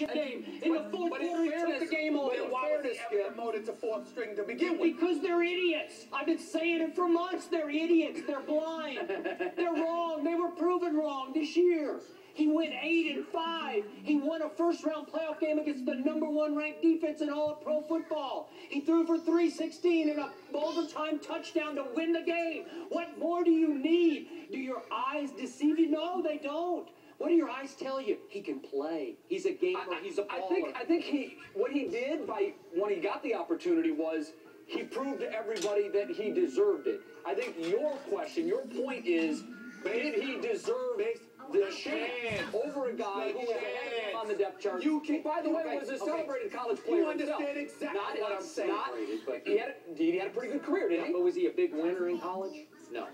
game. In the fourth quarter, he took the game over. Why was he ever promoted to fourth string to begin with? Because they're idiots. I've been saying it for months. They're idiots. They're blind. They're wrong. They were proven wrong this year. He went 8-5. He won a first-round playoff game against the #1 ranked defense in all of pro football. He threw for 316 and a overtime touchdown to win the game. What more do you need? Do your eyes deceive you? No, they don't. What do your eyes tell you? He can play. He's a gamer. He's a baller. I think what he did when he got the opportunity was he proved to everybody that he deserved it. I think your question, your point is, did he deserve the chance over a guy who was ahead of him on the depth chart? By the way, was a celebrated college player. You understand exactly what I'm saying. But he had a pretty good career, didn't he? But was he a big winner in college? No.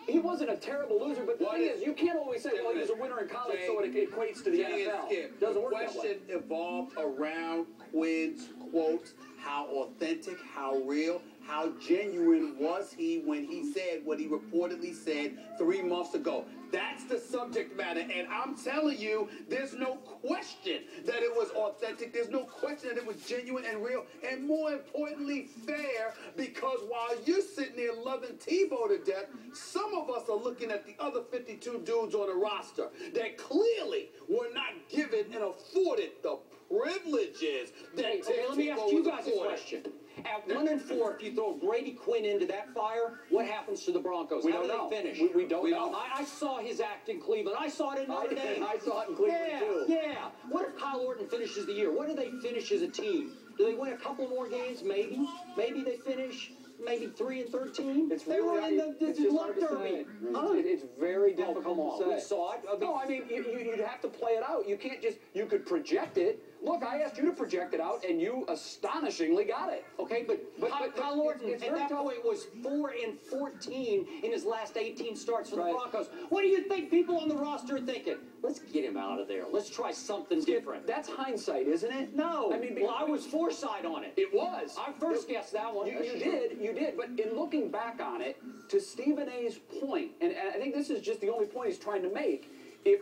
He wasn't a terrible loser, but the thing is, you can't always say, well, he was a winner in college, so it equates to the NFL. Doesn't work that way. The question evolved around Quinn's quotes. How authentic, how real, how genuine was he when he said what he reportedly said 3 months ago? That's the subject matter, and I'm telling you, there's no question that it was authentic. There's no question that it was genuine and real, and more importantly, fair, because while you're sitting there loving Tebow to death, some of us are looking at the other 52 dudes on the roster that clearly were not given and afforded the privileges that let me ask you guys a question. At 1-4, if you throw Brady Quinn into that fire, what happens to the Broncos? We How don't do know. they finish? We don't know. I saw his act in Cleveland. I saw it in Notre Dame. I saw it in Cleveland, too. Yeah. What if Kyle Orton finishes the year? What do they finish as a team? Do they win a couple more games? Maybe. Maybe they finish maybe 3-13. They were in the luck derby. It's very difficult to say. We saw it. No, I mean, you'd have to play it out. You can't just, you could project it. Look, I asked you to project it out, and you astonishingly got it. Okay, but Kyle Orton at that point was 4-14 in his last 18 starts for the Broncos. What do you think people on the roster are thinking? Let's get him out of there. Let's try something different. That's hindsight, isn't it? No. I mean, I was foresight on it. It was. I first guessed that one. You did. But in looking back on it, to Stephen A's point, and I think this is just the only point he's trying to make, if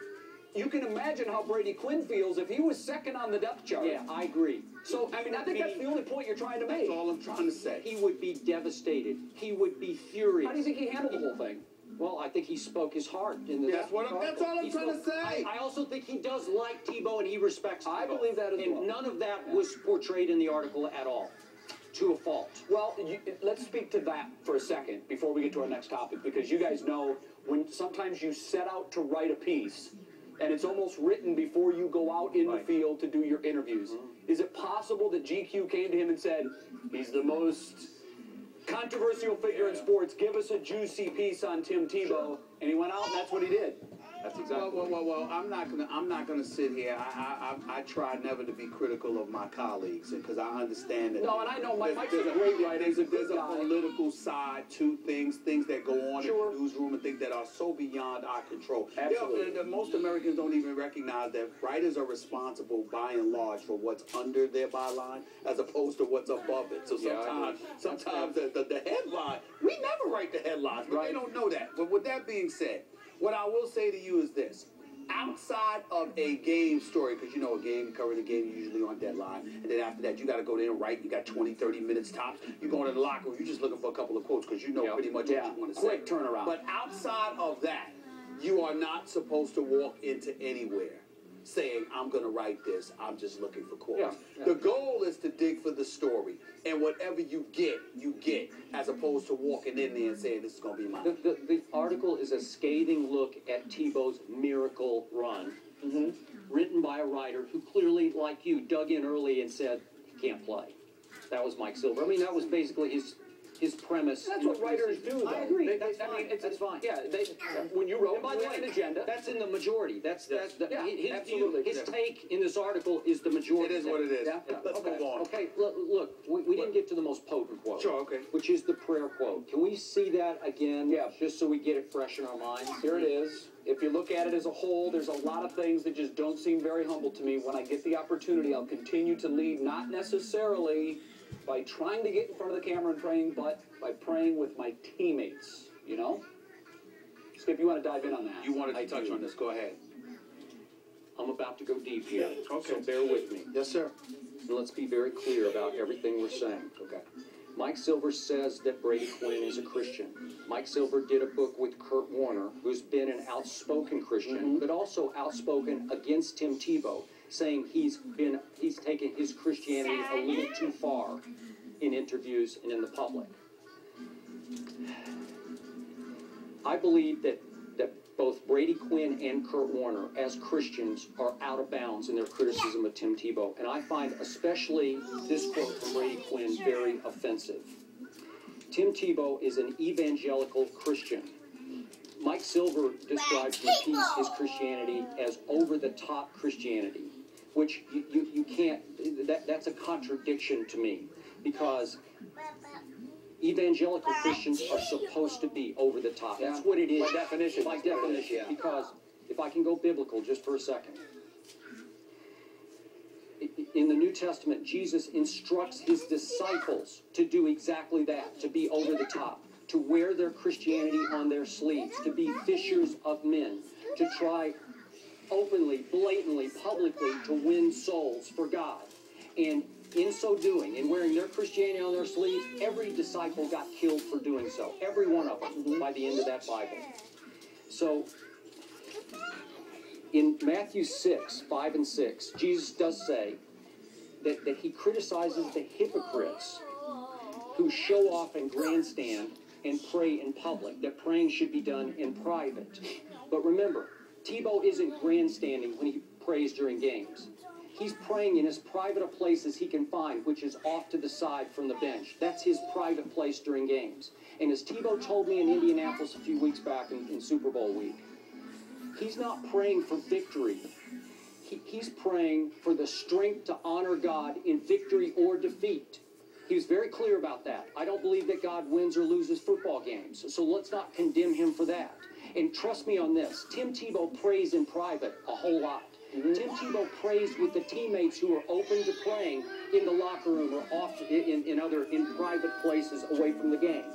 you can imagine how Brady Quinn feels if he was second on the depth chart. Yeah, I agree. So, I mean, I think that's the only point you're trying to make. That's all I'm trying to say. He would be devastated. He would be furious. How do you think he handled the whole thing? Well, I think he spoke his heart. That's all I'm trying to say. I also think he does like Tebow and he respects Tebow. I believe that as well. And none of that was portrayed in the article at all, to a fault. Well, let's speak to that for a second before we get to our next topic, because you guys know when sometimes you set out to write a piece, and it's almost written before you go out in the field to do your interviews. Is it possible that GQ came to him and said, he's the most controversial figure in sports, give us a juicy piece on Tim Tebow, and he went out and that's what he did? That's exactly well, I'm not gonna sit here. I try never to be critical of my colleagues because I understand that. No, and I know Mike's a great writer. There's a political side to things that go on in the newsroom and things that are so beyond our control. Absolutely. Most Americans don't even recognize that writers are responsible by and large for what's under their byline as opposed to what's above it. So sometimes the headline, we never write the headlines, but they don't know that. But with that being said, what I will say to you is this. Outside of a game story, because you know a game, you cover the game, you're usually on deadline, and then after that, you got to go there and write. You got 20, 30 minutes tops. You go into the locker room, you're just looking for a couple of quotes because you know pretty much what you want to say. Quick turnaround. But outside of that, you are not supposed to walk into anywhere saying, I'm going to write this, I'm just looking for quotes. The goal is to dig for the story, and whatever you get, as opposed to walking in there and saying, this is going to be mine. The article is a scathing look at Tebow's miracle run, written by a writer who clearly, like you, dug in early and said, he can't play. That was Mike Silver. I mean, that was basically his premise. That's what writers do, though. I agree. That's fine. Yeah, when you wrote, by the way, an agenda. That's in the majority. His absolutely. His take in this article is the majority. It is what it is. Let's move on. Okay, look, we didn't get to the most potent quote. Sure, okay. Which is the prayer quote. Can we see that again? Yeah. Just so we get it fresh in our minds. Here it is. If you look at it as a whole, there's a lot of things that just don't seem very humble to me. When I get the opportunity, I'll continue to lead, not necessarily by trying to get in front of the camera and praying, but by praying with my teammates, you know? Skip, you want to dive in on that? You wanted to touch on this. Go ahead. I'm about to go deep here, Okay. so bear with me. Yes, sir. And let's be very clear about everything we're saying. Okay. Mike Silver says that Brady Quinn is a Christian. Mike Silver did a book with Kurt Warner, who's been an outspoken Christian, but also outspoken against Tim Tebow, saying he's taken his Christianity a little too far in interviews and in the public. I believe that both Brady Quinn and Kurt Warner, as Christians, are out of bounds in their criticism of Tim Tebow. And I find especially this quote from Brady Quinn very offensive. Tim Tebow is an evangelical Christian. Mike Silver describes and repeats his Christianity as over-the-top Christianity, which you can't, that's a contradiction to me, because evangelical Christians are supposed to be over the top. That's what it is. By definition. By definition. Yeah. Because if I can go biblical just for a second. In the New Testament, Jesus instructs his disciples to do exactly that, to be over the top, to wear their Christianity on their sleeves, to be fishers of men, to try openly, blatantly, publicly to win souls for God. And in so doing, in wearing their Christianity on their sleeves, every disciple got killed for doing so. Every one of them, by the end of that Bible. So, in Matthew 6, 5 and 6, Jesus does say that he criticizes the hypocrites who show off and grandstand and pray in public, that praying should be done in private. But remember, Tebow isn't grandstanding when he prays during games. He's praying in as private a place as he can find, which is off to the side from the bench. That's his private place during games. And as Tebow told me in Indianapolis a few weeks back in Super Bowl week, he's not praying for victory. He's praying for the strength to honor God in victory or defeat. He was very clear about that. I don't believe that God wins or loses football games, so let's not condemn him for that. And trust me on this, Tim Tebow prays in private a whole lot. Tim Tebow prays with the teammates who are open to praying in the locker room or off in private places away from the game.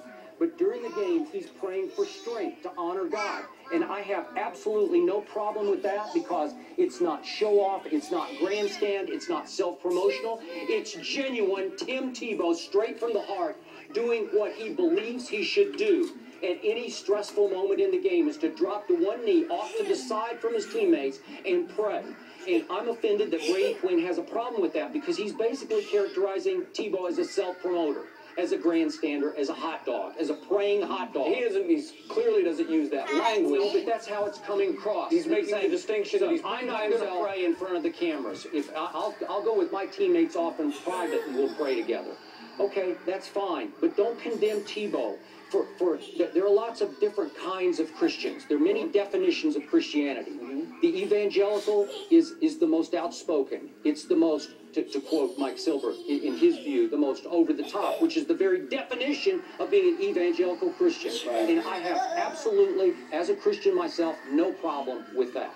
But during the game, he's praying for strength to honor God. And I have absolutely no problem with that, because it's not show off, it's not grandstand, it's not self-promotional. It's genuine Tim Tebow, straight from the heart, doing what he believes he should do at any stressful moment in the game, is to drop to one knee off to the side from his teammates and pray. And I'm offended that Brady Quinn has a problem with that, because he's basically characterizing Tebow as a self-promoter, as a grandstander, as a hot dog, as a praying hot dog. He clearly doesn't use that language. But that's how it's coming across. He's making the distinction that he's I'm not going to pray in front of the cameras. If I'll go with my teammates off in private and we'll pray together. Okay, that's fine. But don't condemn Tebow. There are lots of different kinds of Christians. There are many definitions of Christianity. The evangelical is the most outspoken. It's the most, to quote Mike Silver, in his view, the most over the top, which is the very definition of being an evangelical Christian. And I have absolutely, as a Christian myself, no problem with that.